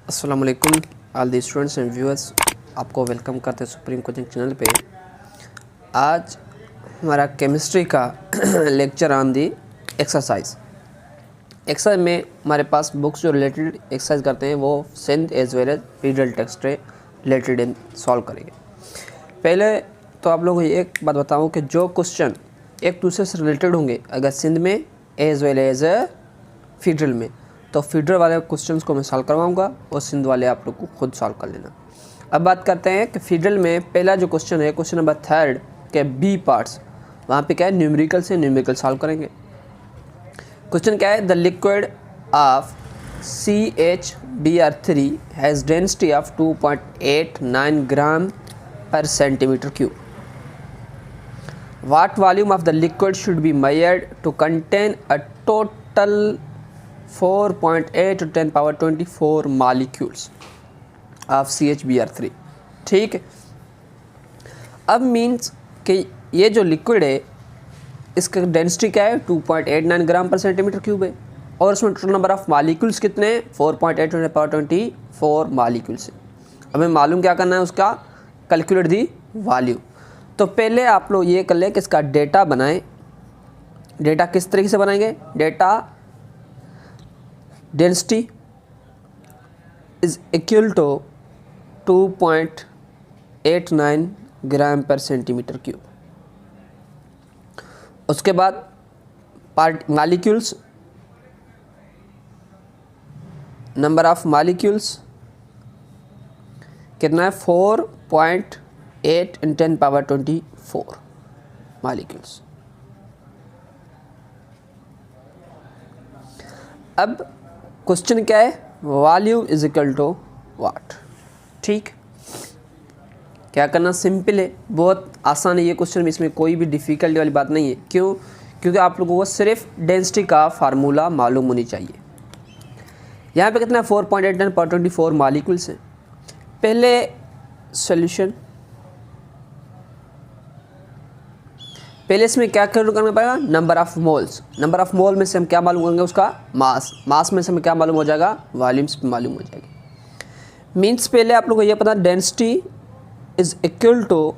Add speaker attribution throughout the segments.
Speaker 1: अस्सलाम वालेकुम all the students and viewers, आपको वेलकम करते हैं सुप्रीम कोचिंग चैनल पे। आज हमारा केमिस्ट्री का लेक्चर ऑन दी एक्सरसाइज में हमारे पास बुक्स जो रिलेटेड एक्सरसाइज करते हैं वो Sindh as well as federal text related इन सॉल्व करेंगे। पहले तो आप लोगों को एक बात बताऊं कि जो क्वेश्चन एक दूसरे से रिलेटेड होंगे अगर सिंध में एज वेल एज फीडरल में, तो फीडरल वाले क्वेश्चंस को मैं सॉल्व करवाऊंगा और सिंध वाले आप लोग को खुद सॉल्व कर लेना। अब बात करते हैं कि फीडरल में पहला जो क्वेश्चन है, क्वेश्चन नंबर 3 के बी पार्ट्स, वहाँ पे क्या है, न्यूमेरिकल से न्यूमेरिकल सॉल्व करेंगे। क्वेश्चन क्या है, the liquid of CHBr3 has density of 2.89 gram per centimetre cube. What volume of the liquid should be measured to contain a total 4.8 to 10 power 24 molecules of CHBr3। ठीक है, अब means कि ये जो liquid है इसका डेंसिटी क्या है, 2.89 ग्राम पर सेंटीमीटर क्यूब है और उसमें टोटल नंबर ऑफ मॉलिक्यूल्स कितने हैं, 4.8 to 10 power 24 मॉलिक्यूल्स है। हमें मालूम क्या करना है, उसका कैलकुलेट दी वॉल्यूम। तो पहले आप लोग ये कर लें कि इसका डेटा बनाएं। डेटा किस तरीके से बनाएंगे, data density is equal to 2.89 gram per centimetre cube. उसके बाद part molecules, number of molecules कितना है, 4.8 × 10 power 24 मॉलिक्यूल्स। अब क्वेश्चन क्या है, वॉल्यूम इज इक्वल टू वाट। ठीक, क्या करना, सिंपल है, बहुत आसान है ये क्वेश्चन, इसमें कोई भी डिफ़िकल्टी वाली बात नहीं है। क्यों? क्योंकि आप लोगों को सिर्फ डेंसिटी का फार्मूला मालूम होनी चाहिए। यहाँ पे कितना है, 4.8 × 10 power 24 मॉलिक्यूल्स है। पहले सॉल्यूशन, पहले इसमें क्या करना पड़ेगा, number of moles. Number of mole में से हम क्या मालूम करेंगे, उसका मास। मास में से हमें क्या मालूम हो जाएगा, वॉल्यूम्स मालूम हो जाएगी। मीन्स पहले आप लोगों को ये पता, density is equal to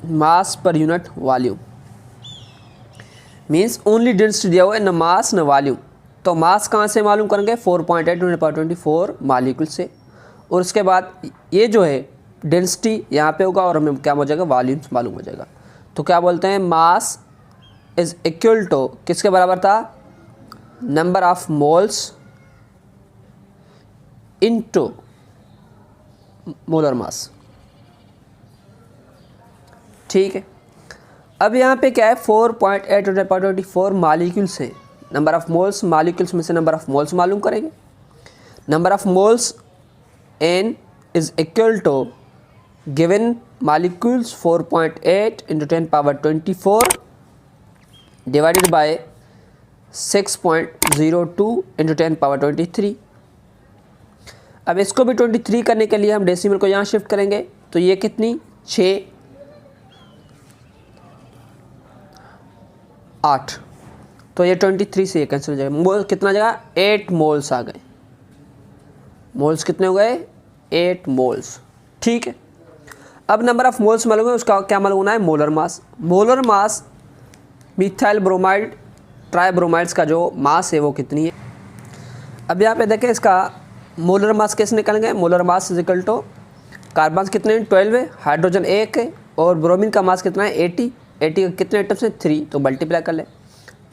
Speaker 1: mass per unit volume. Means only density दिया हुआ है, न मास न वॉल्यूम। तो मास कहाँ से मालूम करेंगे, 4.8 × 10 power 24 मॉलिक्यूल से। और उसके बाद ये जो है डेंसिटी यहाँ पे होगा और हमें क्या हो जाएगा, वॉल्यूम्स मालूम हो जाएगा। तो क्या बोलते हैं, मास इज इक्वल टू किसके बराबर था, number of moles into molar mass. ठीक है, अब यहाँ पे क्या है, 4.8 × 10 power 24 मॉलिक्यूल्स है। नंबर ऑफ मोल्स, मॉलिक्यूल्स में से नंबर ऑफ मोल्स मालूम करेंगे। Number of moles n is equal to given molecules 4.8 × 10 power 24 divided by 6.02 × 10 power 23। अब इसको भी 23 करने के लिए हम डेसिमल को यहाँ शिफ्ट करेंगे, तो ये कितनी, 6 8, तो ये 23 से ये कैंसिल हो जाएगा। मोल कितना जगह, 8 मोल्स आ गए। मोल्स कितने हो गए, 8 मोल्स। ठीक है, अब नंबर ऑफ मोल्स मालूम है, उसका क्या मालूम होना है, molar mass. Molar mass methyl bromide tribromides का जो मास है वो कितनी है। अब यहाँ पे देखें इसका मोलर मास कैसे निकालेंगे, molar mass is equal to, carbon कितने हैं, 12 है, हाइड्रोजन 1 है और ब्रोमीन का मास कितना है, 80। 80 का कितने आइटम्स हैं, 3, तो मल्टीप्लाई कर ले,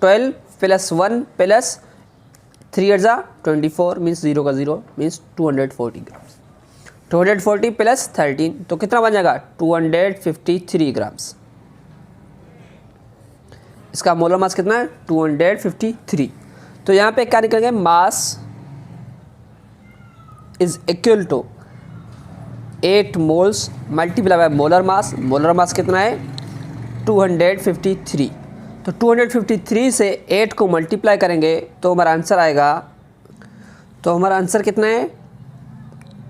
Speaker 1: 12 + 1 + 3 × 24 मीन्स 0 का 0 मीन्स 240 ग्राम्स। 240 + 13 तो कितना बन जाएगा, 253 ग्राम्स। इसका मोलर मास कितना है, 253। तो यहाँ पे क्या निकलेंगे, mass is equal to 8 moles multiply by molar mass. Molar mass कितना है, 253। तो 253 से 8 को मल्टीप्लाई करेंगे तो हमारा आंसर आएगा, तो हमारा आंसर कितना है,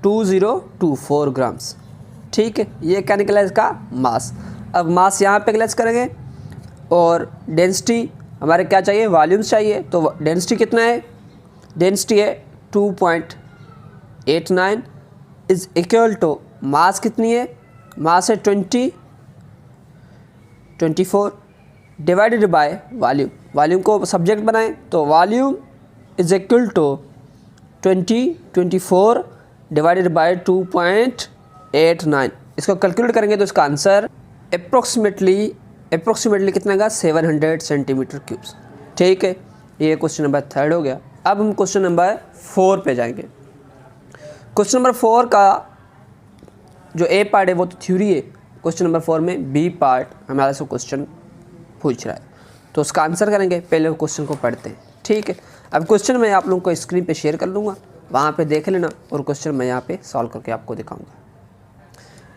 Speaker 1: 2024 ग्राम्स। ठीक है, ये क्या निकला इसका मास। अब मास यहाँ पे क्लेस करेंगे और डेंसिटी हमारे क्या चाहिए, वॉल्यूम्स चाहिए। तो डेंसिटी कितना है, डेंसिटी है 89 इज इक्वल टू मास कितनी है, मास है 24 डिवाइडेड बाय वॉल्यूम, वॉल्यूम को सब्जेक्ट बनाएं तो volume is equal to 24 divided by 2.89। इसको कैलकुलेट करेंगे तो इसका आंसर अप्रोक्सीमेटली कितना का 700 सेंटीमीटर क्यूब्स। ठीक है, ये क्वेश्चन नंबर 3 हो गया। अब हम क्वेश्चन नंबर 4 पे जाएंगे। क्वेश्चन नंबर 4 का जो ए पार्ट है वो तो थ्योरी है, क्वेश्चन नंबर 4 में बी पार्ट हमारे से क्वेश्चन पूछ रहा है, तो उसका आंसर करेंगे। पहले क्वेश्चन को पढ़ते हैं। ठीक है, अब क्वेश्चन मैं आप लोगों को स्क्रीन पे शेयर कर लूँगा, वहाँ पे देख लेना, और क्वेश्चन मैं यहाँ पे सॉल्व करके आपको दिखाऊंगा।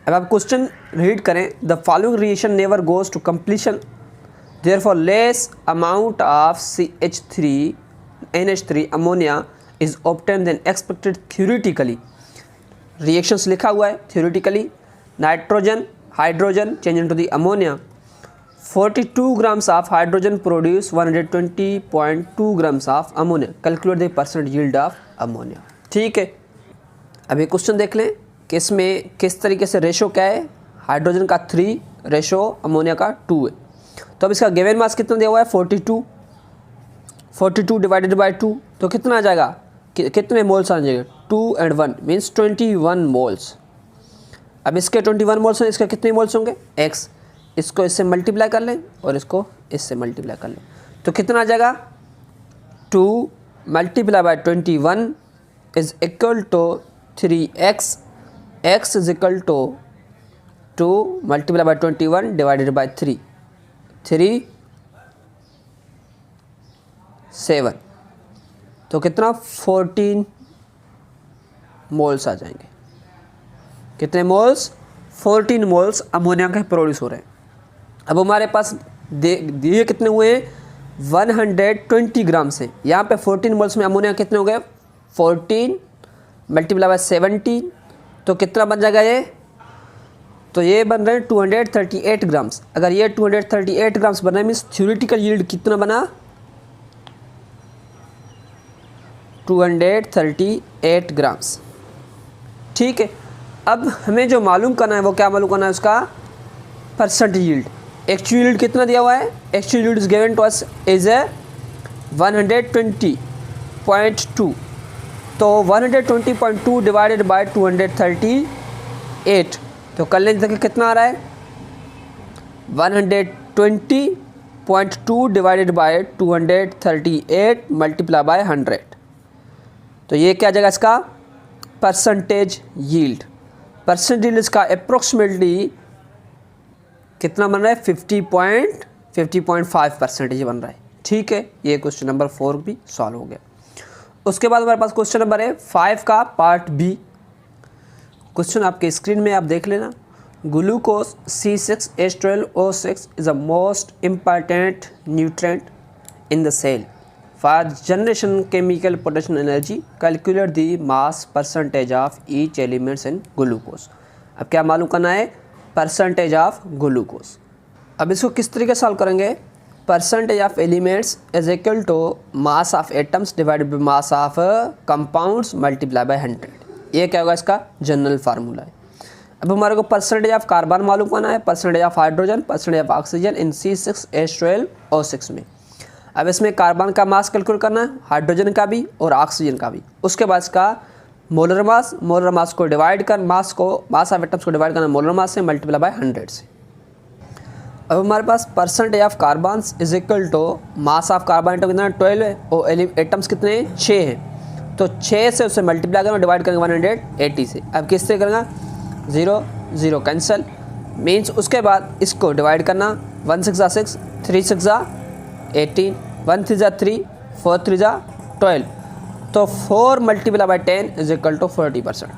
Speaker 1: अब आप क्वेश्चन रीड करें। The following reaction never goes to completion, therefore less amount of NH3 ammonia is obtain than expected theoretically. Reactions लिखा हुआ है theoretically. Nitrogen hydrogen change into the ammonia, 42 grams of hydrogen produce 120.2 grams of ammonia. Calculate the percent yield of ammonia. ठीक है, अब ये question देख लें कि इसमें किस तरीके से रेशो क्या है। हाइड्रोजन का 3 रेशो अमोनिया का 2 है। तो अब इसका गिवन मास कितना दिया हुआ है 42 डिवाइडेड बाय 2, तो कितना आ जाएगा, कितने मोल्स आ जाएंगे 2 and 1 मीन्स 21 मोल्स। अब इसके 21 मोल्स हैं, इसके कितने मोल्स होंगे x, इसको इससे मल्टीप्लाई कर लें और इसको इससे मल्टीप्लाई कर लें, तो कितना आ जाएगा 2 multiply by 21 is equal to 3x, x is equal to 2 multiply by 21 divided by 3 7, तो कितना 14 मोल्स आ जाएंगे। कितने मोल्स 14 मोल्स अमोनिया के प्रोड्यूस हो रहे हैं। अब हमारे पास दिए कितने हुए हैं 120 ग्राम से, यहाँ पे 14 मोल्स में अमोनिया कितने हो गए 14 मल्टीप्लाई बाय 17, तो कितना बन जाएगा ये, तो ये बन रहे हैं 238 ग्राम्स। अगर ये 238 ग्राम्स बन रहे हैं मीन्स थ्योरेटिकल यील्ड कितना बना 238 ग्राम्स। ठीक है, अब हमें जो मालूम करना है वो क्या मालूम करना है, उसका परसेंट यील्ड। एक्चुअल यील्ड कितना दिया हुआ है, actual yield is given to us is 120.2, तो 120.2 डिवाइडेड बाय 238, तो कर लें देखिए कितना आ रहा है 120.2 डिवाइडेड बाय 238 मल्टीप्लाई बाय 100, तो ये क्या जाएगा इसका परसेंटेज यील्ड। परसेंटेज यील्ड इसका अप्रोक्सीमेटली कितना बन रहा है 50.5% बन रहा है। ठीक है, ये क्वेश्चन नंबर 4 भी सॉल्व हो गया। उसके बाद हमारे पास क्वेश्चन नंबर है 5 का पार्ट बी। क्वेश्चन आपके स्क्रीन में आप देख लेना। Glucose C6H12O6 is the most important nutrient in the cell for generation chemical potential energy, calculate the mass percentage of each elements in glucose. अब क्या मालूम करना है परसेंटेज ऑफ ग्लूकोज। अब इसको किस तरीके से सॉल्व करेंगे, percentage of elements is equal to mass of atoms divided by mass of compounds multiply by 100। ये क्या होगा इसका जनरल फार्मूला है। अब हमारे को परसेंटेज ऑफ कार्बन मालूम करना है, percentage of hydrogen, percentage of oxygen in C6H12O6 में। अब इसमें कार्बन का मास कैलकुलेट करना है, हाइड्रोजन का भी और ऑक्सीजन का भी। उसके बाद इसका मोलर मास को डिवाइड कर मास ऑफ एटम्स को डिवाइड करना मोलर मास से मल्टीप्लाई बाय 100 से। अब हमारे पास percentage of carbon is equal to mass of carbon atom कितना 12 है और एटम्स कितने 6 हैं, तो 6 से उसे मल्टीप्लाई करेंगे डिवाइड करेंगे 180 से। अब किससे करेंगे 0 0 कैंसिल मीन्स उसके बाद इसको डिवाइड करना 1 6 जा 6 3 6 जा 18 1 3 जा 3 4 3 जा 12, तो 4 multiply by 10 is equal to 40%।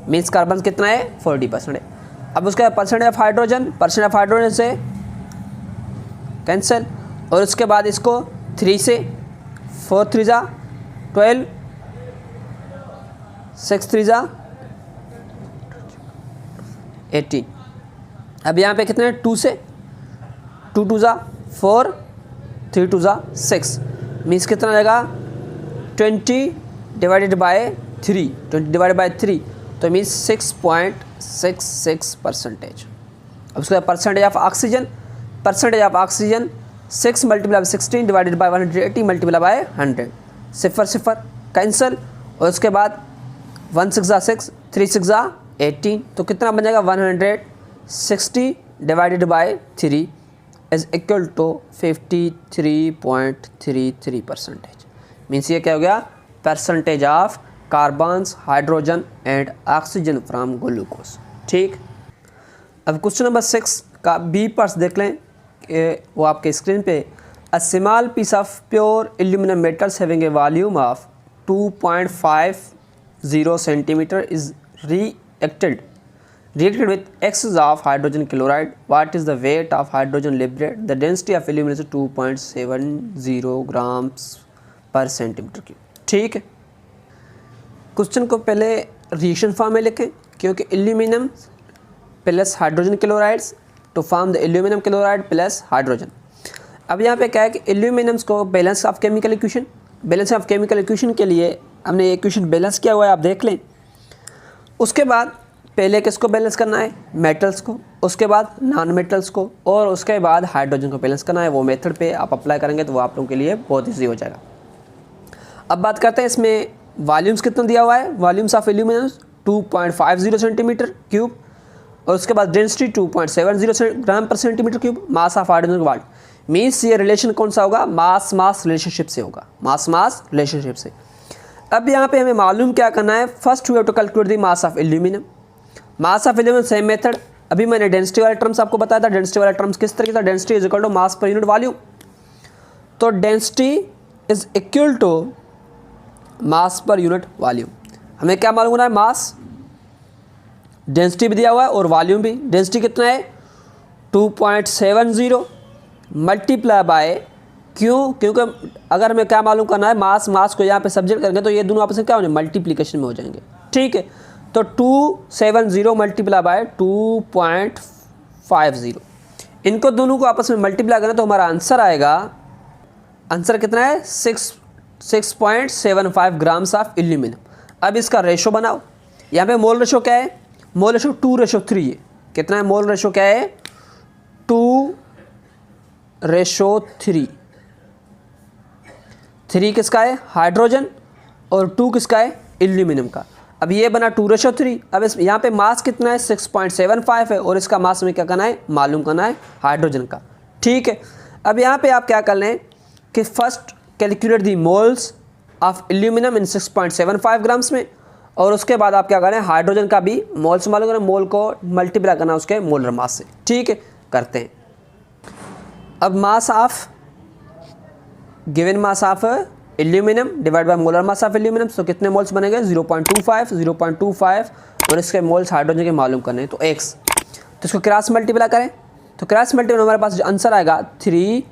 Speaker 1: Means carbon कितना है 40% है। अब उसका परसेंटेज ऑफ हाइड्रोजन से कैंसिल, और उसके बाद इसको 3 से 4 3 जा 12 6 3 जा 18। अब यहाँ पे कितने 2 से 2 2 जा 4 3 2 जा 6 मीन्स कितना जाएगा 20 डिवाइडेड बाय 3, 20 डिवाइडेड बाई 3 तो मीन्स 6.66%। अब उसके बाद percentage of oxygen, 6 multiply by 16 divided by 180 multiply by 100, 0 cancel. और उसके बाद 1 6 ज़ा 6, 3 6 ज़ा 18, तो कितना बन जाएगा 160 divided by 3 is equal to 53.33%। Means ये क्या हो गया, percentage of carbons, hydrogen and oxygen from glucose. ठीक, अब क्वेश्चन नंबर 6 का बी पार्ट्स देख लें, वो आपके स्क्रीन पे। A small piece of pure aluminium metals having a volume of 2.50 centimetre is reacted with excess of hydrogen chloride. What is the weight of hydrogen liberated? The density of aluminum is 2.70 grams per centimeter cube। ठीक है, question को पहले reaction form में लिखें, क्योंकि aluminium plus hydrogen chlorides to form the aluminium chloride plus hydrogen. अब यहाँ पे क्या है कि एल्यूमिनियम को balance of chemical equation, balance of chemical equation के लिए हमने इक्वेशन बैलेंस किया हुआ है, आप देख लें। उसके बाद पहले किसको बैलेंस करना है, मेटल्स को, उसके बाद नॉन मेटल्स को, और उसके बाद हाइड्रोजन को बैलेंस करना है। वो मेथड पे आप अप्लाई करेंगे तो वो आप लोगों के लिए बहुत ईजी हो जाएगा। अब बात करते हैं इसमें वॉल्यूम्स कितना दिया हुआ है। Volumes of aluminium 2.50 centimetre cube, और उसके बाद density 2.70 gram per centimetre cube, mass of hydrogen what. Means ये रिलेशन कौन सा होगा, मास मास रिलेशनशिप से होगा, मास मास रिलेशनशिप से। अब यहाँ पे हमें मालूम क्या करना है, first we have to calculate the mass of aluminium. Mass of aluminium same method, अभी मैंने डेंसिटी वाले टर्म्स आपको बताया था। डेंसिटी वाला टर्म्स किस तरीके से, density is equal to mass per unit volume. तो density is equal to mass per unit volume. हमें क्या मालूम होना है, मास, डेंसिटी भी दिया हुआ है और वॉल्यूम भी। डेंसिटी कितना है 2.70 मल्टीप्लाई बाय, क्यों, क्योंकि अगर हमें क्या मालूम करना है, मास मास को यहाँ पे सब्जेक्ट करेंगे तो ये दोनों आपस में क्या हो जाएंगे, मल्टीप्लिकेशन में हो जाएंगे। ठीक है, तो 270 मल्टीप्लाई बाय 2.50, इनको दोनों को आपस में मल्टीप्लाई करें तो हमारा आंसर आएगा, आंसर कितना है 6.75 ग्राम्स ऑफ एल्यूमिनियम। अब इसका रेशो बनाओ। यहाँ पे मोल रेशो क्या है, मोल रेशो 2:3 है। कितना है मोल रेशो, क्या है 2:3। 3 किसका है, हाइड्रोजन, और 2 किसका है, एल्यूमिनियम का। अब ये बना 2:3। अब इस यहाँ पे मास कितना है 6.75 है, और इसका मास में क्या करना है, मालूम करना है हाइड्रोजन का। ठीक है, अब यहाँ पे आप क्या कर लें कि first calculate the moles of aluminium in 6.75 grams में, और उसके बाद आप क्या करें, हाइड्रोजन का भी मोल्स मालूम करें, मोल को मल्टीप्लाई करना उसके मोलर मास से। ठीक है, करते हैं। अब mass of given mass of aluminium divide by molar mass of aluminium, तो कितने मोल्स बनेंगे 0.25, और इसके मोल्स हाइड्रोजन के मालूम करने हैं तो x। तो इसको क्रॉस मल्टीप्लाई करें, तो क्रॉस मल्टीप्लाई हमारे पास आंसर आएगा 3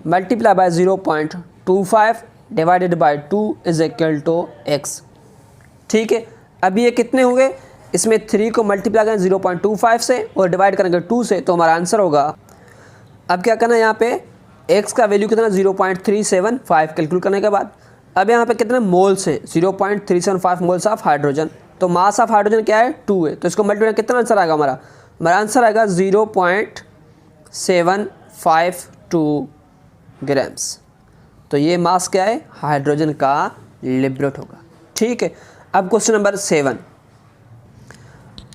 Speaker 1: multiply by 0.25 divided by 2 is equal to x। ठीक है, अब ये कितने होंगे, इसमें 3 को मल्टीप्लाई करें 0.25 से और डिवाइड करेंगे 2 से, तो हमारा आंसर होगा। अब क्या करना है, यहाँ पे x का वैल्यू कितना 0.375 कैलकुलेट करने के बाद। अब यहाँ पे कितने मोल्स हैं 0.375 मोल्स ऑफ हाइड्रोजन, तो मास ऑफ हाइड्रोजन क्या है 2 है, तो इसको मल्टीप्लाई कितना आंसर आएगा हमारा आंसर आएगा 0.752 ग्राम्स। तो ये मास क्या है, हाइड्रोजन का लिबरेट होगा। ठीक है, अब क्वेश्चन नंबर 7।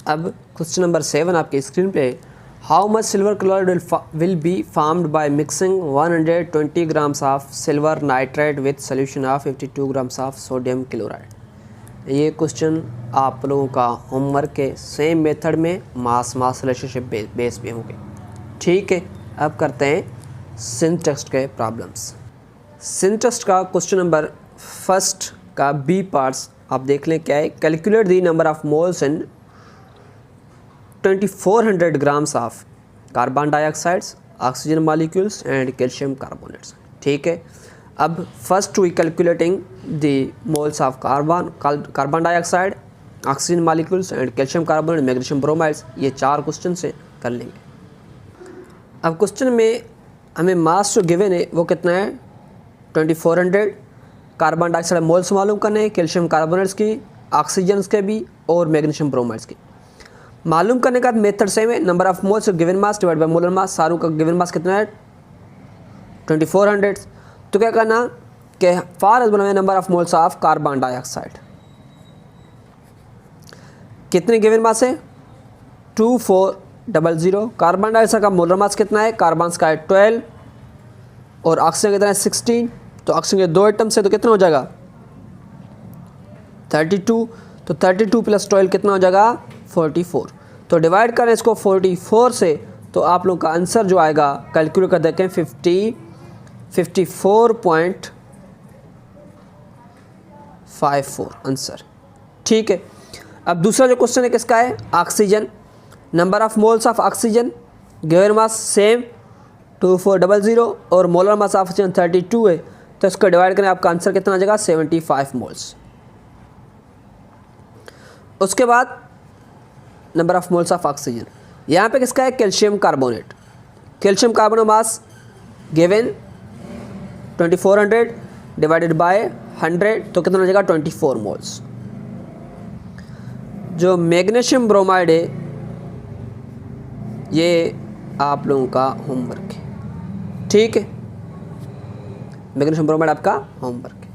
Speaker 1: अब क्वेश्चन नंबर 7 आपके स्क्रीन पे, how much silver chloride will be formed by mixing 120 grams of silver nitride with solution of 52 grams of sodium chloride. ये क्वेश्चन आप लोगों का होमवर्क के सेम मेथड में मास मास रिलेशनशिप बेस पे होंगे। ठीक है, अब करते हैं सिंटेक्स्ट के प्रॉब्लम्स। सिंटेक्स्ट का क्वेश्चन नंबर फर्स्ट का बी पार्ट्स आप देख लें क्या है, calculate the number of moles in 2400 grams of carbon dioxides, oxygen molecules and calcium carbonates. ठीक है, अब first we calculating the moles of carbon dioxide, oxygen molecules and calcium carbonate, magnesium bromides. ये 4 question से कर लेंगे। अब question में हमें मास जो गिवन है वो कितना है 2400, कार्बन डाइऑक्साइड मोल्स मालूम करने हैं, कैल्शियम कार्बोनेट्स की ऑक्सीजन के भी और मैग्नीशियम ब्रोमाइड्स के। मालूम करने का मेथड सेम है, number of moles given mass divide by molar मास। सारू का गिवन मास कितना है 2400। तो क्या करना कि फार एज बनाए number of moles of carbon dioxide, कितने गिवन मास है 2400। कार्बन डाइऑक्साइड का मोलर मास कितना है, कार्बन का है 12 और ऑक्सीजन कितना है 16। तो ऑक्सीजन के 2 एटम्स है तो कितना हो जाएगा 32। तो 32 प्लस 12 कितना हो जाएगा 44। तो डिवाइड करें इसको 44 से तो आप लोग का आंसर जो आएगा कैलकुलेट कर देखें 54.54 आंसर। ठीक है। अब दूसरा जो क्वेश्चन है किसका है, oxygen. Number of moles of oxygen given mass same 2400 और मोलर मास ऑफ ऑक्सीजन 32 है। तो इसको डिवाइड करें आपका आंसर कितना आ जाएगा 75 मोल्स। उसके बाद number of moles of oxygen, यहाँ पे किसका है calcium carbonate. Calcium carbonate mass given 2400 divided by 100 तो कितना हो जाएगा 24 मोल्स। जो मैग्नीशियम ब्रोमाइड है ये आप लोगों का होमवर्क है। ठीक है, मैग्नीशियम ब्रोमाइड आपका होमवर्क है।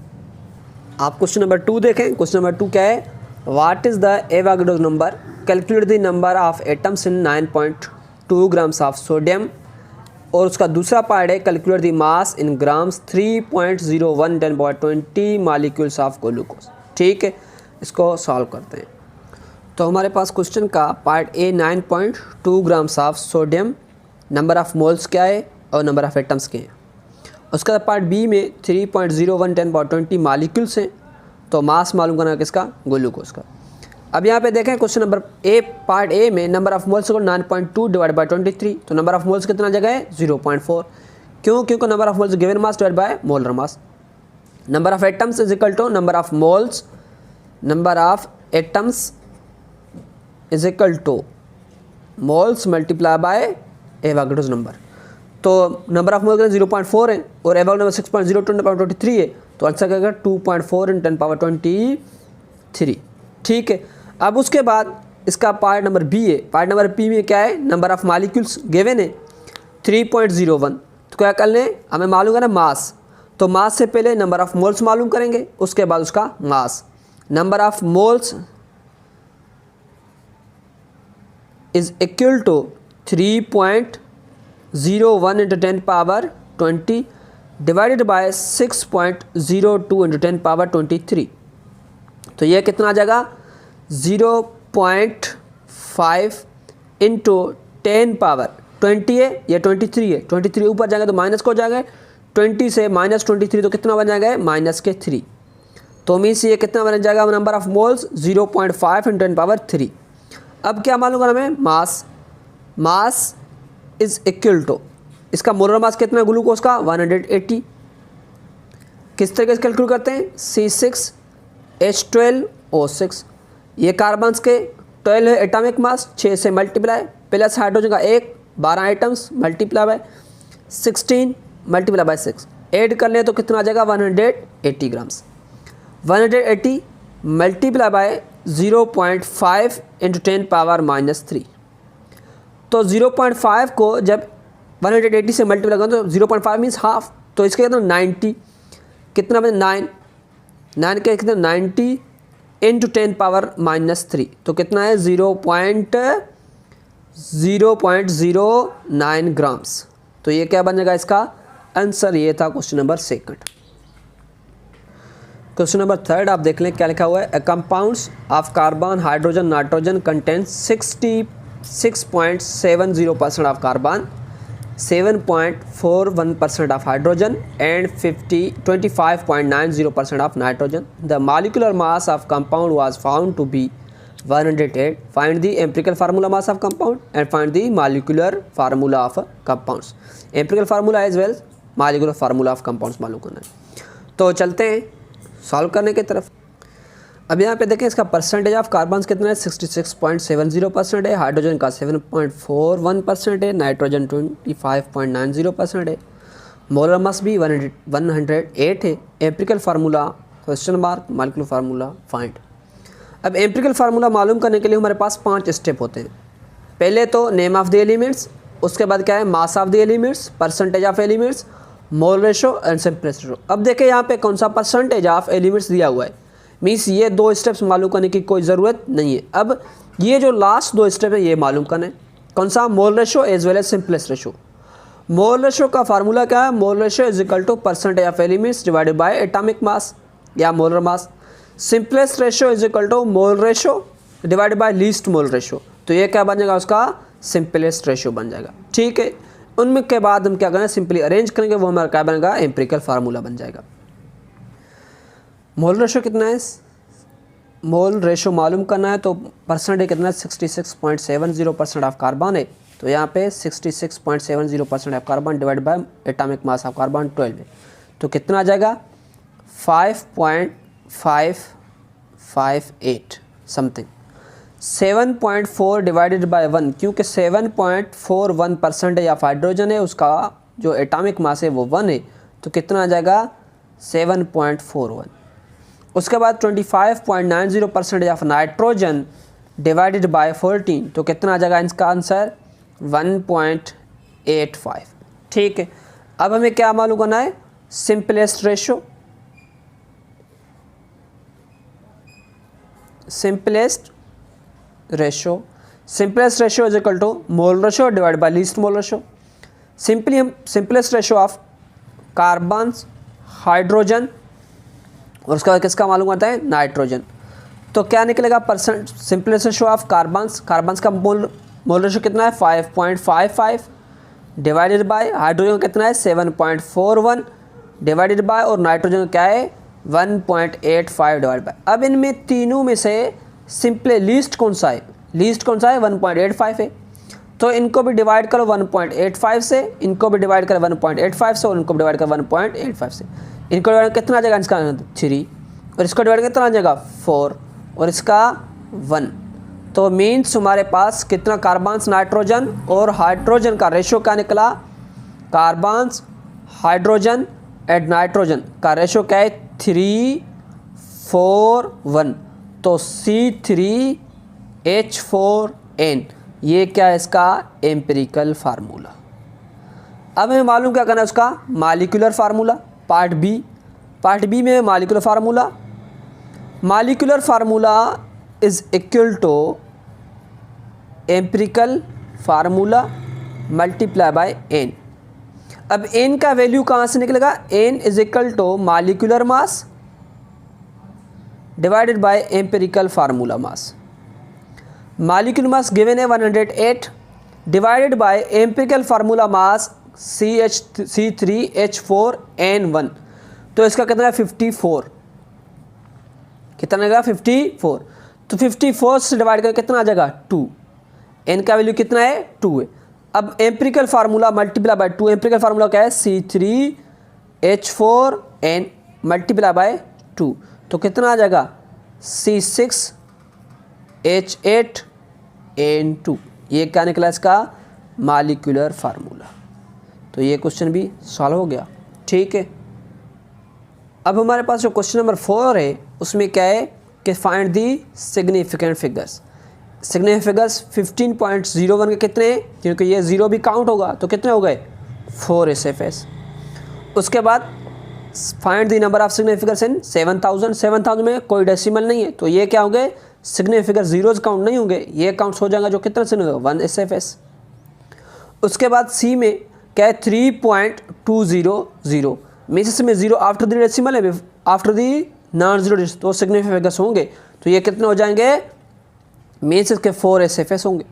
Speaker 1: आप क्वेश्चन नंबर 2 देखें। क्वेश्चन नंबर 2 क्या है, what is the Avogadro number, calculate the number of atoms in 9.2 grams of sodium. और उसका दूसरा पार्ट है calculate the mass in grams 3.01 10^20 molecules of glucose. ठीक है, इसको सॉल्व करते हैं। तो हमारे पास क्वेश्चन का part A 9.2 grams of sodium, number of moles क्या है और नंबर ऑफ एटम्स के हैं। उसका पार्ट बी में 3.01 10^20 मॉलिक्यूल्स हैं। तो मास मालूम करना किसका, ग्लूकोज का। अब यहाँ पे देखें question number A part A में नंबर ऑफ मोल्स को 9.2 डिवाइड बाय 23। तो नंबर ऑफ मोल्स कितना जगह है 0.4। क्यों, क्योंकि number of moles given mass divide by molar mass. Number of atoms is equal to number of moles, number of atoms is equal to moles multiply by Avogadro's number. तो number of moles 0.4 है और Avogadro number 6.02 10^23 है। तो answer क्या 2.4 × 10^23। ठीक है। अब उसके बाद इसका पार्ट नंबर बी है। पार्ट नंबर बी में क्या है, नंबर ऑफ मॉलिक्यूल्स गिवन है 3.01। तो क्या कर लें, हमें मालूम करना मास। तो मास से पहले नंबर ऑफ मोल्स मालूम करेंगे, उसके बाद उसका mass. Number of moles is equal to 3.01 × 10^20 divided by 6.02 × 10^23। तो ये कितना आ जाएगा 0.5 × 10^20 है, ये 23 है। 23 ऊपर जाएगा तो माइनस को हो जाएगा, 20 से -23 तो कितना बन जाएगा -3। तो मीन्स ये कितना बन जाएगा नंबर ऑफ मोल्स 0.5 × 10^3। अब क्या मालूम करना हमें, मास। मास इज इक्वल टू, इसका मोलर मास कितना है ग्लूकोज का 180। किस तरीके से कैलकुलेट करते हैं, C6H12O6। ये कार्बन्स के 12 है एटॉमिक मास, 6 से मल्टीप्लाई प्लस हाइड्रोजन का 1 12 items multiply by 16 multiply by 6 add कर लें तो कितना आ जाएगा 180 ग्राम्स। 180 multiply by 0.5 × 10^-3। तो 0.5 को जब 180 से मल्टीप्लाई करें तो 0.5 मीन्स हाफ। तो इसके कितना 90, कितना बने 9 के कितना 90 × 10^-3। तो कितना है 0.09 ग्राम्स। तो ये क्या बनेगा इसका आंसर, ये था क्वेश्चन नंबर 2। क्वेश्चन नंबर 3 आप देख लें क्या लिखा हुआ है, compounds of carbon hydrogen nitrogen contains 66.70% of carbon, 7.41% of hydrogen and 25.90% of nitrogen. The molecular mass of compound was found to be 108. Find the empirical formula mass of compound and find the molecular formula of compounds. Empirical formula as well molecular formula of compounds मालूम करना है। तो चलते हैं solve करने की तरफ। अब यहाँ पे देखें इसका परसेंटेज ऑफ कार्बन कितना है 66.70% है, हाइड्रोजन का 7.41% है, नाइट्रोजन 25.90% है, मोलर मास भी 108 है। Empirical formula question mark, molecular formula find. अब एम्पिरिकल फार्मूला मालूम करने के लिए हमारे पास 5 स्टेप होते हैं। पहले तो नेम ऑफ द एलिमेंट्स, उसके बाद क्या है मास of the elements, percentage of elements, mole ratio and simplest ratio. अब देखिए यहाँ पे कौन सा परसेंटेज ऑफ एलिमेंट्स दिया हुआ है, मीन्स ये 2 स्टेप्स मालूम करने की कोई ज़रूरत नहीं है। अब ये जो लास्ट 2 स्टेप है ये मालूम करना है, कौन सा, mole ratio as well as simplest ratio. Mole ratio का फार्मूला क्या है, mole ratio is equal to percentage of elements divided by atomic mass या molar mass. Simplest ratio is equal to mole ratio divided by least mole ratio, तो ये क्या बन जाएगा, उसका सिंपलेस्ट रेशो बन जाएगा। ठीक है, उनमें के बाद हम क्या करेंगे, सिंपली अरेंज करेंगे, वो हमारा क्या बनेगा, एम्पिरिकल फार्मूला बन जाएगा। मोल रेशो कितना है, मोल रेशो मालूम करना है तो परसेंटेज कितना है, 66.70% ऑफ कार्बन है, तो यहाँ पे 66.70% of carbon divide by atomic mass of carbon 12 है, तो कितना आ जाएगा 5.558 समथिंग। 7.4 डिवाइडेड बाय 1, क्योंकि 7.41% ऑफ हाइड्रोजन है, उसका जो एटॉमिक मास है वो 1 है, तो कितना आ जाएगा 7.41। उसके बाद 25.90% ऑफ नाइट्रोजन डिवाइडेड बाय 14, तो कितना आ जाएगा इसका आंसर 1.85। ठीक है, अब हमें क्या मालूम करना है, simplest ratio, simplest ratio is equal to mole ratio divide by least mole ratio. Simply हम simplest ratio of carbon, hydrogen और उसके बाद किसका मालूम करता है, नाइट्रोजन, तो क्या निकलेगा percent, simplest ratio of carbon का मोल रेशो कितना है 5.55 डिवाइडेड बाय हाइड्रोजन कितना है 7.41 डिवाइडेड बाय और नाइट्रोजन क्या है 1.85 डिवाइड बाय। अब इनमें तीनों में से सिंपले लीस्ट कौन सा है, 1.85 है, तो इनको भी डिवाइड करो 1.85 से, इनको भी डिवाइड करो 1.85 से और इनको भी डिवाइड करो 1.85 से। इनको डिवाइड कितना आ जाएगा, इसका 3 और इसको डिवाइड कितना आ जाएगा 4 और इसका 1, तो मीन्स हमारे पास कितना कार्बन्स, नाइट्रोजन और हाइड्रोजन का रेशो क्या निकला, कार्बन्स, हाइड्रोजन एंड नाइट्रोजन का रेशो क्या है 3:4:1, तो C3H4n, ये क्या है इसका एम्पिरिकल फार्मूला। अब हमें मालूम क्या करना है उसका मॉलिक्यूलर फार्मूला, पार्ट बी में molecular formula is equal to empirical formula multiply by n। अब n का वैल्यू कहाँ से निकलेगा, n is equal to molecular mass divided by empirical formula mass. Molecular mass given है 108 divided by empirical formula mass C3H4n1, तो इसका कितना है 54, कितना आएगा 54, तो 54 से डिवाइड करके कितना आ जाएगा 2, n का वैल्यू कितना है 2 है। अब empirical formula multiply bye 2, empirical formula क्या है C3H4n मल्टीप्लाई बाय 2, तो कितना आ जाएगा C6H8n2, ये क्या निकला इसका मॉलिक्यूलर फार्मूला। तो ये क्वेश्चन भी सॉल्व हो गया। ठीक है, अब हमारे पास जो क्वेश्चन नंबर 4 है उसमें क्या है कि find the significant figures. Significant figures 15.01 के कितने हैं, क्योंकि ये 0 भी काउंट होगा तो कितने हो गए 4 SFS। उसके बाद find the number of significant figures in 7000 में कोई डेसिमल नहीं है, तो ये क्या होंगे सिग्निफिकेंट फिगर जीरोज काउंट नहीं होंगे, ये काउंट्स हो जाएगा जो कितना से होगा 1 SFS। उसके बाद सी में क्या है 3.200 मीन्स में 0 आफ्टर द डेसिमल है, आफ्टर दी नॉन जीरो तो सिग्निफिकेंट फिगर्स होंगे, तो ये कितने हो जाएंगे मीन्स इसके 4 SFS होंगे।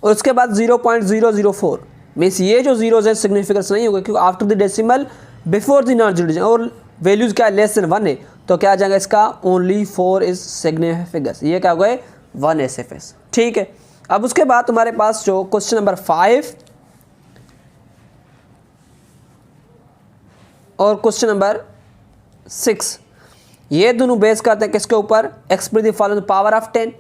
Speaker 1: और उसके बाद 0.004 मीन्स ये जो जीरोज है सिग्निफिकेंट फिगर्स नहीं होंगे, क्योंकि after the decimal before the non zero और वैल्यूज क्या है लेस देन 1 है, तो क्या आ जाएगा इसका ओनली 4 इज सिग्निफिकेंट फिगर्स, ये क्या हो गए 1 SFS। ठीक है, अब उसके बाद तुम्हारे पास जो क्वेश्चन नंबर 5 और क्वेश्चन नंबर 6, ये दोनों बेस करते हैं किसके ऊपर, express the following power of 10।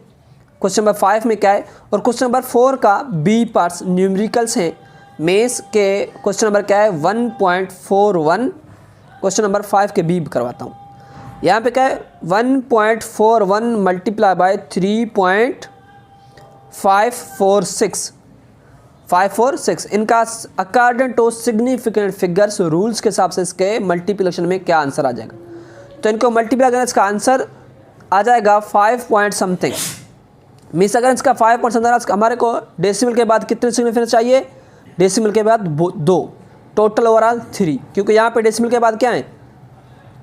Speaker 1: Question number 5 में क्या है और क्वेश्चन नंबर 4 का बी पार्ट्स न्यूमेरिकल्स हैं, मेंस के क्वेश्चन नंबर क्या है 1.41, क्वेश्चन नंबर 5 के बी करवाता हूँ। यहाँ पे क्या है 1.41 मल्टीप्लाई बाय 3.546 इनका according to significant figures rules के हिसाब से इसके मल्टीप्लिकेशन में क्या आंसर आ जाएगा। तो इनको मल्टीप्लाई करना इसका आंसर आ जाएगा 5 पॉइंट समथिंग। मीन्स अगर इसका 5 पॉइंट समथिंग, हमारे को डेसिमल के बाद कितने सिग्निफिकेंस चाहिए, डेसिमल के बाद 2, टोटल ओवरऑल 3, क्योंकि यहाँ पे डेसिमल के बाद क्या है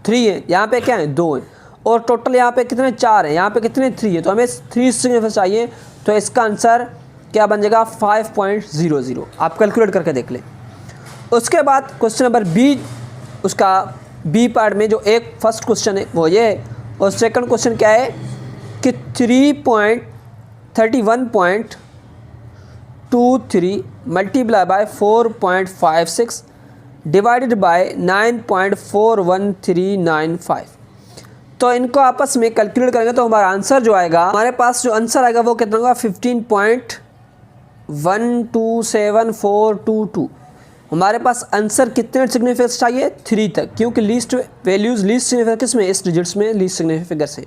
Speaker 1: 3 है, यहाँ पे क्या है 2 है, और टोटल यहाँ पे कितने 4 है, यहाँ पे कितने 3 है, तो हमें 3 सिग्निफिकेंस चाहिए। तो इसका आंसर क्या बन जाएगा 5.00। आप कैलकुलेट करके देख लें। उसके बाद क्वेश्चन नंबर बी, उसका बी पार्ट में जो एक फर्स्ट क्वेश्चन है वो ये है, और सेकंड क्वेश्चन क्या है कि 3.31.23 मल्टीप्लाई बाय 4.56 डिवाइडेड बाय 9.41395। तो इनको आपस में कैलकुलेट करेंगे तो हमारा आंसर जो आएगा, हमारे पास जो आंसर आएगा वो कितना होगा 15.127422। हमारे पास आंसर कितने सिग्निफिकेंस चाहिए 3 तक, क्योंकि लीस्ट वैल्यूज़ लीस्ट सिग्निफिकेंस किस में, इस डिजिट्स में लीस्ट सिग्निफिकेंस फिगर से।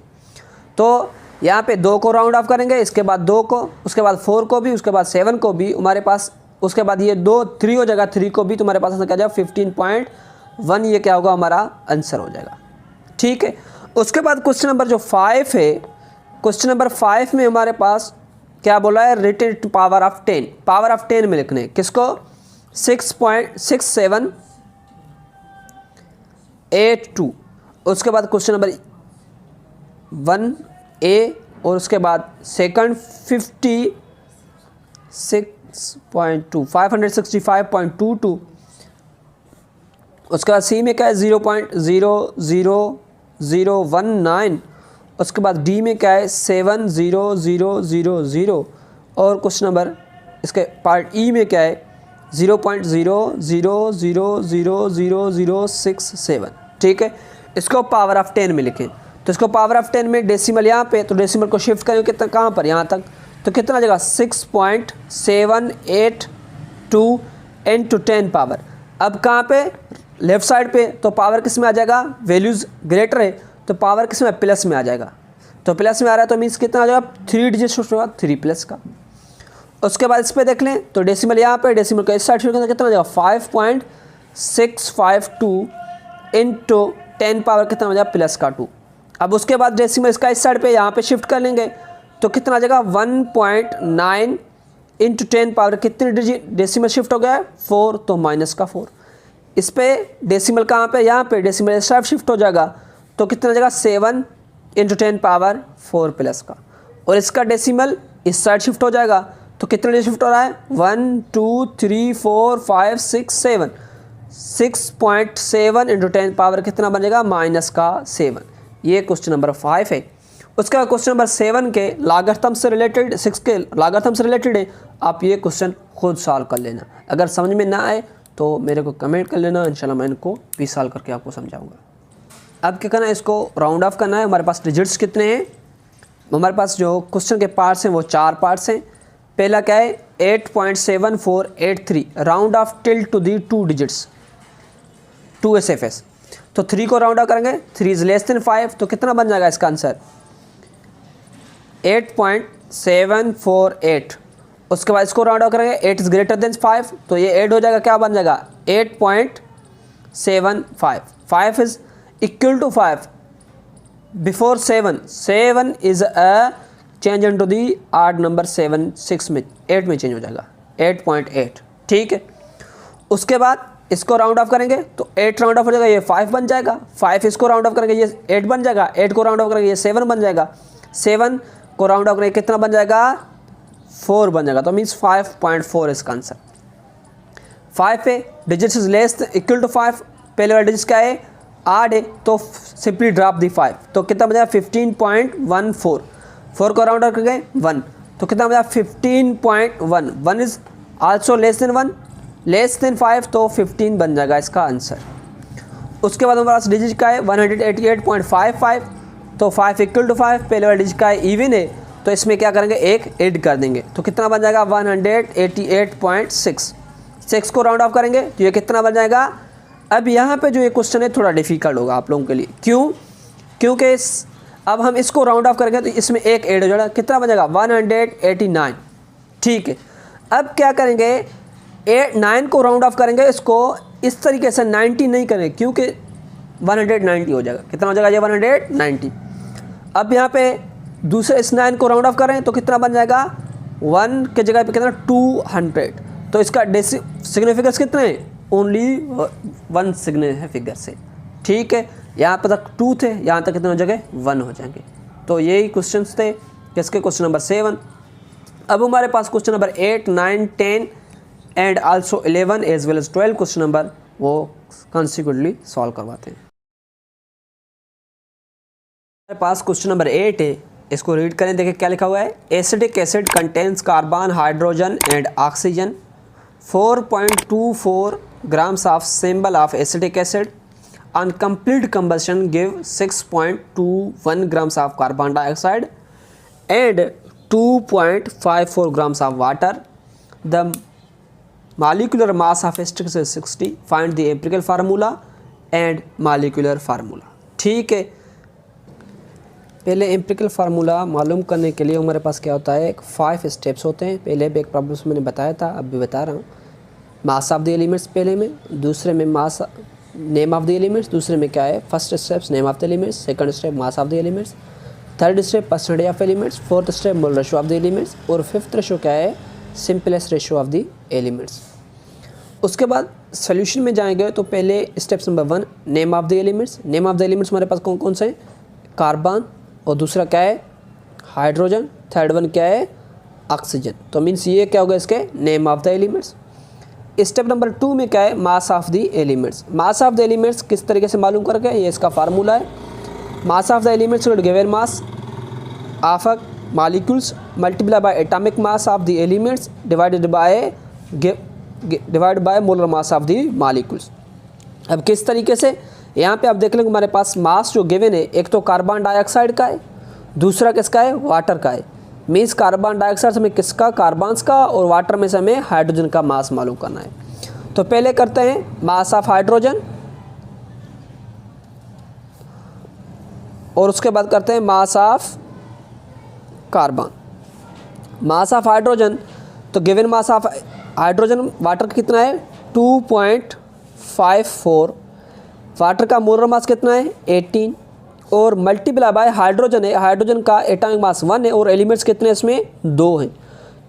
Speaker 1: तो यहाँ पे 2 को राउंड ऑफ करेंगे, इसके बाद 2 को, उसके बाद 4 को भी, उसके बाद 7 को भी हमारे पास, उसके बाद ये 3 हो जाएगा, 3 को भी तुम्हारे पास क्या जाएगा 15.1, ये क्या होगा हमारा आंसर हो जाएगा। ठीक है। उसके बाद क्वेश्चन नंबर जो 5 है, क्वेश्चन नंबर 5 में हमारे पास क्या बोला है, written power of 10, power of 10 में लिखने किसको 6.6782। उसके बाद क्वेश्चन नंबर 1A, और उसके बाद सेकंड 565.22। उसके बाद सी में क्या है 0.00019। उसके बाद डी में क्या है 70000, और क्वेश्चन नंबर इसके पार्ट ई में क्या है 0.00000067। ठीक है। इसको पावर ऑफ 10 में लिखें। तो इसको पावर ऑफ 10 में डेसिमल यहाँ पे, तो डेसिमल को शिफ्ट करें कितना, कहाँ पर, यहाँ तक, तो कितना आ जाएगा 6.782 into 10 पावर। अब कहाँ पे लेफ्ट साइड पे, तो पावर किस में आ जाएगा, वैल्यूज़ ग्रेटर है तो पावर किस में, प्लस में आ जाएगा। तो प्लस में आ रहा है तो मीन्स कितना आ जाएगा 3 डिजिट शिफ्ट होगा 3 प्लस का। उसके बाद इस पर देख लें तो डेसिमल यहाँ पे, डेसिमल का इस साइड शिफ्ट करना कितना आ जाएगा 5.652 into 10 पावर कितना हो जाएगा प्लस का 2। अब उसके बाद डेसिमल इसका इस साइड पे यहाँ पे शिफ्ट कर लेंगे तो कितना आ जाएगा 1.9 into 10 पावर कितने डिजिट डेसिमल शिफ्ट हो गया है 4, तो माइनस का 4। इस पे डेसिमल कहाँ पे, यहाँ पे डेसिमल इस साइड शिफ्ट हो जाएगा तो कितना आ जाएगा 7 into 10 पावर 4 प्लस का, और इसका डेसिमल इस साइड शिफ्ट हो जाएगा तो कितने डिजिट शिफ्ट हो रहा है 1 2 3 4 5 6 7, 6.7 into 10 पावर कितना बनेगा माइनस का 7। ये क्वेश्चन नंबर 5 है। उसके बाद क्वेश्चन नंबर 7 के लॉगरिथम से रिलेटेड, 6 के लॉगरिथम से रिलेटेड है। आप ये क्वेश्चन खुद सॉल्व कर लेना, अगर समझ में ना आए तो मेरे को कमेंट कर लेना, इंशाल्लाह मैं इनको भी सॉल्व करके आपको समझाऊंगा। अब क्या करना है, इसको राउंड ऑफ करना है। हमारे पास डिजिट्स कितने हैं, हमारे पास जो क्वेश्चन के पार्ट्स हैं वो 4 पार्ट्स हैं। पहला क्या है 8.7483, round off till to the 2 digits 2 SFS। तो 3 को राउंड ऑफ करेंगे, 3 इज लेस देन 5, तो कितना बन जाएगा इसका आंसर 8.748। उसके बाद इसको राउंड ऑफ करेंगे, 8 इज ग्रेटर देन 5, तो ये 8 हो जाएगा, क्या बन जाएगा 8.75। 5 is equal to 5 before 7, 7 is a change into the odd number 7 6 में 8 में चेंज हो जाएगा 8.8। ठीक है। उसके बाद इसको राउंड ऑफ करेंगे तो 8 राउंड ऑफ हो जाएगा, ये 5 बन जाएगा। 5 इसको राउंड ऑफ करेंगे, ये 8 बन जाएगा। 8 को राउंड ऑफ करेंगे, ये 7 बन जाएगा। 7 को राउंड ऑफ करेंगे, कितना बन जाएगा 4 बन जाएगा। तो मीन्स 5.4 इसका आंसर। 5 पे digits is less equal to 5, पहले वाला डिजिट क्या है आड है, तो सिंपली ड्रॉप दी 5, तो कितना बन जाएगा 15.14। 4 को राउंड ऑफ करेंगे 1, तो कितना बन जाएगा 15.1। 1 is also less than 1, less than 5, तो 15 बन जाएगा इसका आंसर। उसके बाद हमारे पास डिजिट का है 188.55, तो 5 इक्वल टू 5, पहले वाला डिजिट का है इवन है, तो इसमें क्या करेंगे एक ऐड कर देंगे, तो कितना बन जाएगा 188.6। 6 को राउंड ऑफ करेंगे तो ये कितना बन जाएगा। अब यहाँ पे जो ये क्वेश्चन है थोड़ा डिफिकल्ट होगा आप लोगों के लिए, क्यों क्योंकि अब हम इसको राउंड ऑफ करेंगे तो इसमें एक ऐड हो जाएगा, कितना बचेगा 189। ठीक है, अब क्या करेंगे 9 को राउंड ऑफ करेंगे, इसको इस तरीके से 90 नहीं करेंगे क्योंकि 190 हो जाएगा, कितना हो जाएगा ये 190। अब यहाँ पे दूसरे इस 9 को राउंड ऑफ करें तो कितना बन जाएगा 1 के जगह पे कितना 200। तो इसका सिग्निफिकेंस कितने हैं, ओनली 1 सिग्निफिकेंस से। ठीक है, यहाँ पर तक 2 थे, यहाँ तक कितने हो जाएंगे 1 हो जाएंगे। तो यही क्वेश्चन थे किसके, क्वेश्चन नंबर 7। अब हमारे पास question number 8, 9, 10 and also 11 as well as 12 question number वो कॉन्सिक्यूटिवली सॉल्व करवाते हैं। हमारे पास क्वेश्चन नंबर 8 है, इसको रीड करें, देखिए क्या लिखा हुआ है। Acidic acid contains carbon, hydrogen and oxygen. 4.24 grams of symbol of acetic acid on complete combustion give 6.21 grams of carbon dioxide and 2.54 grams of water. The molecular mass of acetic acid is 60. Find the empirical formula and molecular formula. ठीक है, पहले empirical formula मालूम करने के लिए हमारे पास क्या होता है, 5 स्टेप्स होते हैं। पहले भी एक प्रॉब्लम्स मैंने बताया था, अब भी बता रहा हूँ। मास ऑफ द एलिमेंट्स पहले में, दूसरे में मास नेम ऑफ द एलिमेंट्स, दूसरे में क्या है first steps name of the elements, second step mass of the elements, third step percentage of elements, fourth step mole ratio of the elements और fifth ratio क्या है simplest ratio of the elements. उसके बाद solution में जाएंगे तो पहले steps number 1 name of the elements. Name of the elements हमारे पास कौन कौन से हैं, कार्बन और दूसरा क्या है हाइड्रोजन, थर्ड वन क्या है ऑक्सीजन। तो मीन्स ये क्या होगा इसके name of the elements. Step number 2 में क्या है मास of the elements. Mass of the elements किस तरीके से मालूम करके, ये इसका फार्मूला है। मास of the elements given mass of molecules multiply by atomic mass of the elements divided bye molar mass of the molecules. अब किस तरीके से, यहाँ पे आप देख लेंगे हमारे पास मास जो गिवन है, एक तो कार्बन डाइऑक्साइड का है, दूसरा किसका है वाटर का है। मीन्स कार्बन डाइऑक्साइड से हमें किसका कार्बन्स का और वाटर में से हमें हाइड्रोजन का मास मालूम करना है। तो पहले करते हैं मास ऑफ हाइड्रोजन और उसके बाद करते हैं mass of carbon. Mass of hydrogen तो given mass of hydrogen water का कितना है 2.54, वाटर का मोलर मास कितना है 18 और मल्टीप्लाई बाय हाइड्रोजन है, हाइड्रोजन का एटॉमिक मास 1 है और एलिमेंट्स कितने इसमें 2 हैं।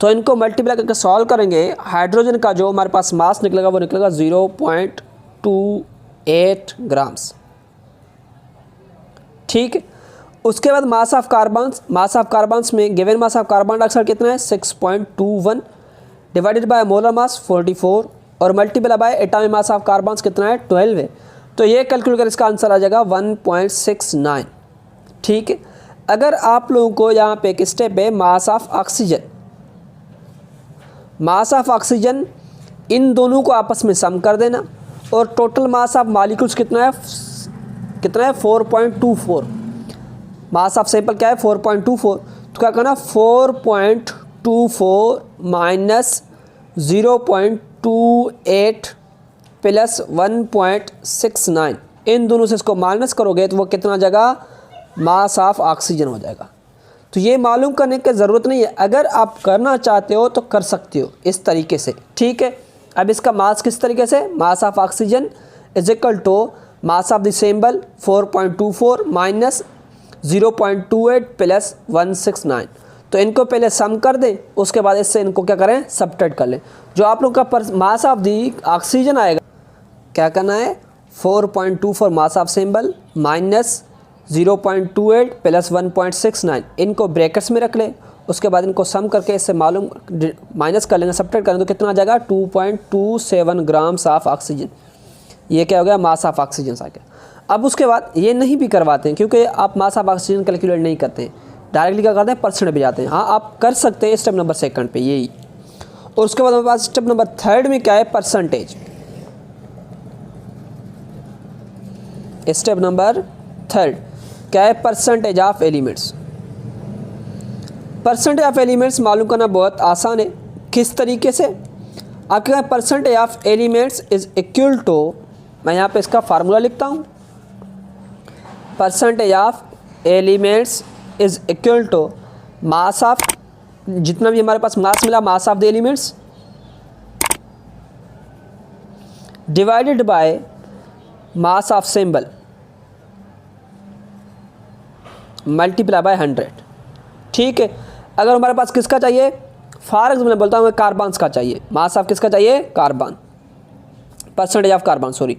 Speaker 1: तो इनको मल्टीप्लाई करके सॉल्व करेंगे, हाइड्रोजन का जो हमारे पास मास निकलेगा वो निकलेगा 0.28 ग्राम्स। ठीक है, उसके बाद मास ऑफ कार्बन्स में given mass of carbon dioxide कितना है 6.21 डिवाइडेड बाय मोलर मास 44 और multiply by atomic mass of carbons कितना है 12 है। तो ये कैलकुलेट कर इसका आंसर आ जाएगा 1.69। ठीक है, अगर आप लोगों को यहाँ पे एक स्टेप है मास of oxygen. Mass of oxygen in दोनों को आपस में सम कर देना और टोटल मास ऑफ मॉलिक्यूल्स कितना है 4.24। मास ऑफ सैंपल क्या है 4.24, तो क्या करना 4.24 माइनस 0.28 प्लस 1.69, इन दोनों से इसको माइनस करोगे तो वो कितना आ जाएगा मास ऑफ ऑक्सीजन हो जाएगा। तो ये मालूम करने की ज़रूरत नहीं है, अगर आप करना चाहते हो तो कर सकते हो इस तरीके से। ठीक है, अब इसका मास किस तरीके से, mass of oxygen is equal to mass of the symbol 4.24 minus 0.28 plus 169। तो इनको पहले सम कर दें, उसके बाद इससे इनको क्या करें सब्ट्रैक्ट कर लें। जो आप लोग का मास ऑफ दी ऑक्सीजन आएगा क्या करना है 4.24 मास ऑफ सिंबल माइनस 0.28 प्लस 1.69, इनको ब्रैकेट्स में रख लें। उसके बाद इनको सम करके इससे मालूम माइनस कर लेंगे, सब्ट्रैक्ट करें तो कितना आ जाएगा 2.27 ग्राम्स ऑफ ऑक्सीजन। ये क्या हो गया मास ऑफ ऑक्सीजन आ गया। अब उसके बाद ये नहीं भी करवाते हैं क्योंकि आप मास ऑफ ऑक्सीजन कैलकुलेट नहीं करते हैं, डायरेक्टली क्या करते हैं परसेंट पे जाते हैं। हाँ आप कर सकते हैं स्टेप नंबर 2 पे यही। और उसके बाद हमारे पास स्टेप नंबर 3 में क्या है परसेंटेज। स्टेप नंबर 3 क्या है percentage of elements. Percentage of elements मालूम करना बहुत आसान है। किस तरीके से, आपके यहाँ percentage of elements is equal to, मैं यहाँ पे इसका फार्मूला लिखता हूँ, percentage of elements is equal to mass of, जितना भी हमारे पास मास मिला, mass of the elements divided by mass of symbol multiply by 100। ठीक है, अगर हमारे पास किसका चाहिए, फॉर एग्जाम्पल मैं बोलता हूँ कार्बन्स का चाहिए, मास ऑफ किसका चाहिए, carbon, percentage of carbon, sorry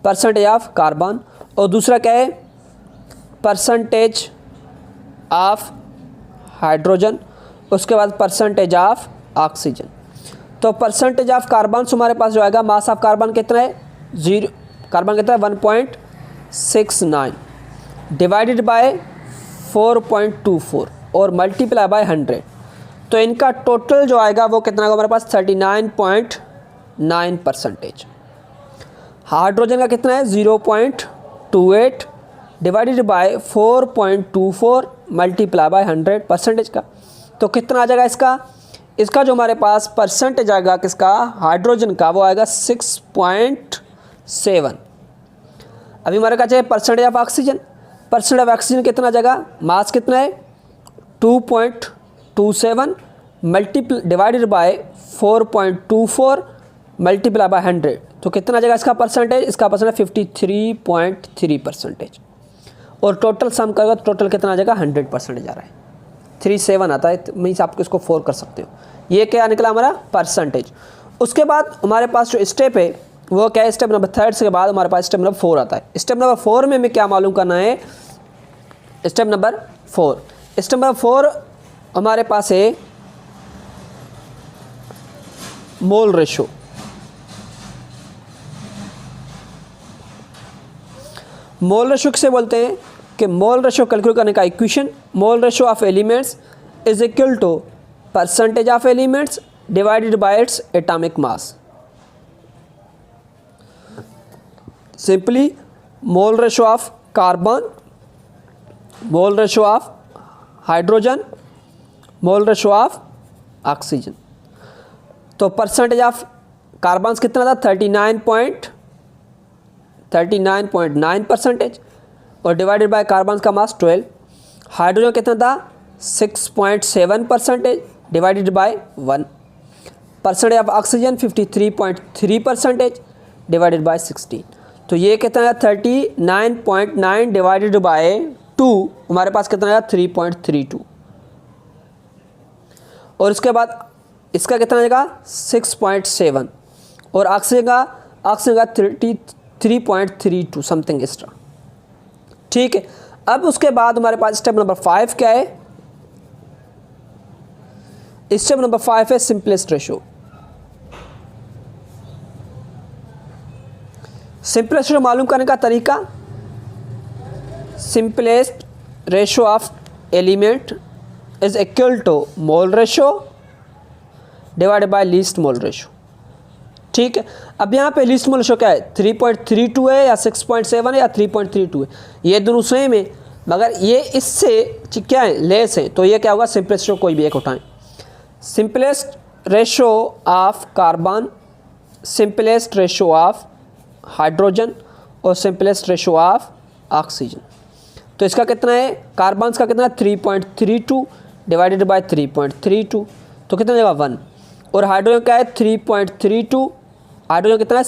Speaker 1: percentage of carbon, और दूसरा क्या है, परसेंटेज ऑफ हाइड्रोजन, उसके बाद परसेंटेज ऑफ ऑक्सीजन। तो परसेंटेज ऑफ कार्बन हमारे पास जो आएगा, मास ऑफ कार्बन कितना है, 0, कार्बन कितना है 1.69 डिवाइडेड बाय 4.24 और मल्टीप्लाई बाय 100। तो इनका टोटल जो आएगा वो कितना होगा हमारे पास 39.9%। हाइड्रोजन का कितना है 0.28 divided by 4.24 multiply by 100 percentage का। तो कितना आ जाएगा इसका जो हमारे पास परसेंटेज आएगा किसका, हाइड्रोजन का, वो आएगा 6.7। अभी हमारे का चाहिए percentage of oxygen. Percentage of oxygen कितना आ जाएगा, मास कितना है 2.27 डिवाइडेड बाय 4.24 मल्टीप्लाई बाय 100। तो कितना आ जाएगा इसका परसेंटेज 53.3%। और टोटल सम करेगा तो टोटल कितना आ जाएगा 100% आ रहा है, 37 आता है, मीन्स आप इसको 4 कर सकते हो। ये क्या निकला हमारा परसेंटेज। उसके बाद हमारे पास जो स्टेप है वो क्या है, स्टेप नंबर 3 के बाद हमारे पास स्टेप नंबर 4 आता है। स्टेप नंबर 4 में हमें क्या मालूम करना है, स्टेप नंबर 4 हमारे पास है मोल रेशो। मोल रेशो किसे बोलते हैं कि मोल रेशो कैलकुलेट करने का equation, mole ratio of elements is equal to percentage of elements divided by its atomic mass. Simply mole ratio of carbon, mole ratio of hydrogen, mole ratio of oxygen. तो percentage of carbon कितना था 39.9% और divided by carbon का मास 12। Hydrogen कितना था 6.7% divided by 1। Percentage of oxygen 53.3% divided by 16। तो ये कितना है 39.9 डिवाइडेड बाय 2, हमारे पास कितना है 3.32। और इसके बाद इसका कितना आएगा 6.7 और ऑक्सीजन का 3.32 समथिंग एक्स्ट्रा। ठीक है, अब उसके बाद हमारे पास स्टेप नंबर 5 क्या है, स्टेप नंबर 5 है सिंपलेस्ट रेशो। सिंपलेस्ट रेशो मालूम करने का तरीका, simplest ratio of element is equal to mole ratio divided by least mole ratio. ठीक है, अब यहाँ पे लीस्ट मोल रेशो क्या है 3.32 है या 6.7 है या 3.32 है, ये दोनों सेम है, मगर ये इससे क्या है लेस है, तो ये क्या होगा सिंपलेस्ट रेशो कोई भी एक उठाएं। Simplest ratio of carbon, simplest ratio of hydrogen और सिंपलेस्ट रेशो ऑफ ऑक्सीजन। तो इसका कितना है, कार्बन का कितना है 3.32 डिवाइडेड बाय 3.32, तो कितना जाएगा 1। और हाइड्रोजन का है 3.32, हाइड्रोजन कितना है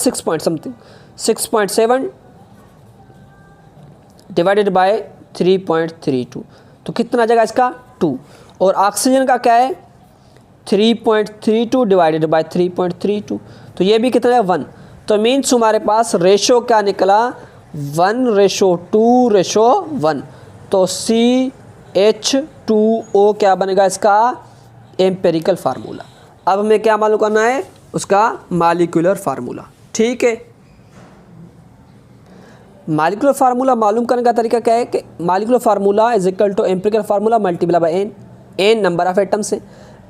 Speaker 1: 6.7 डिवाइडेड बाय 3.32, तो कितना आ जाएगा इसका 2। और ऑक्सीजन का क्या है 3.32 डिवाइडेड बाय 3.32, तो ये भी कितना है 1। तो मीन्स हमारे पास रेशो क्या निकला 1:2:1। तो CH2O क्या बनेगा इसका एम्पेरिकल फार्मूला। अब हमें क्या मालूम करना है उसका मॉलिक्यूलर फार्मूला। ठीक है, मॉलिक्यूलर फार्मूला मालूम करने का तरीका क्या है कि molecular formula is equal to empirical formula multiply by N. N number of atoms है,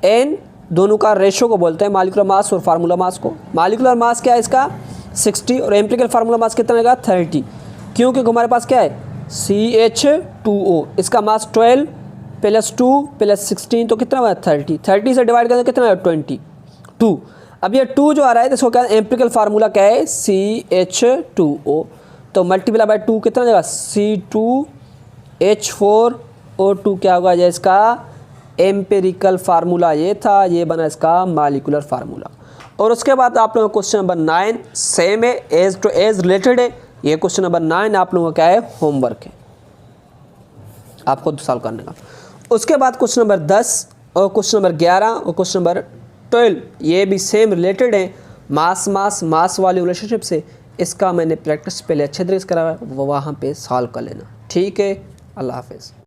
Speaker 1: एन दोनों का रेशो को बोलते हैं मॉलिक्यूलर मास और फार्मूला मास को। मॉलिक्यूलर मास क्या है इसका 60 और एम्पिरिकल फार्मूला मास कितना रहेगा 30, क्योंकि हमारे पास क्या है CH2O, इसका मास 12 + 2 + 16, तो कितना हुआ 30। 30 से डिवाइड करें तो कितना है 22। अब ये 2 जो आ रहा है तो इसको क्या एम्पिरिकल फार्मूला क्या है CH2O। तो मल्टीप्लाई बाय 2 कितना जाएगा C2H4O2 क्या होगा ये इसका एम्पेरिकल फार्मूला ये था, ये बना इसका मॉलिक्यूलर फार्मूला। और उसके बाद आप लोगों का क्वेश्चन नंबर 9 सेम है, एज टू एज रिलेटेड है। ये क्वेश्चन नंबर 9 आप लोगों का क्या है होमवर्क है आपको सॉल्व करने का। उसके बाद क्वेश्चन नंबर 10 और क्वेश्चन नंबर 11 और क्वेश्चन नंबर 12 ये भी सेम रिलेटेड है मास वाली रिलेशनशिप से। इसका मैंने प्रैक्टिस पहले अच्छे तरीके से करा है, वो वहाँ पे सॉल्व कर लेना। ठीक है, अल्लाह हाफिज़।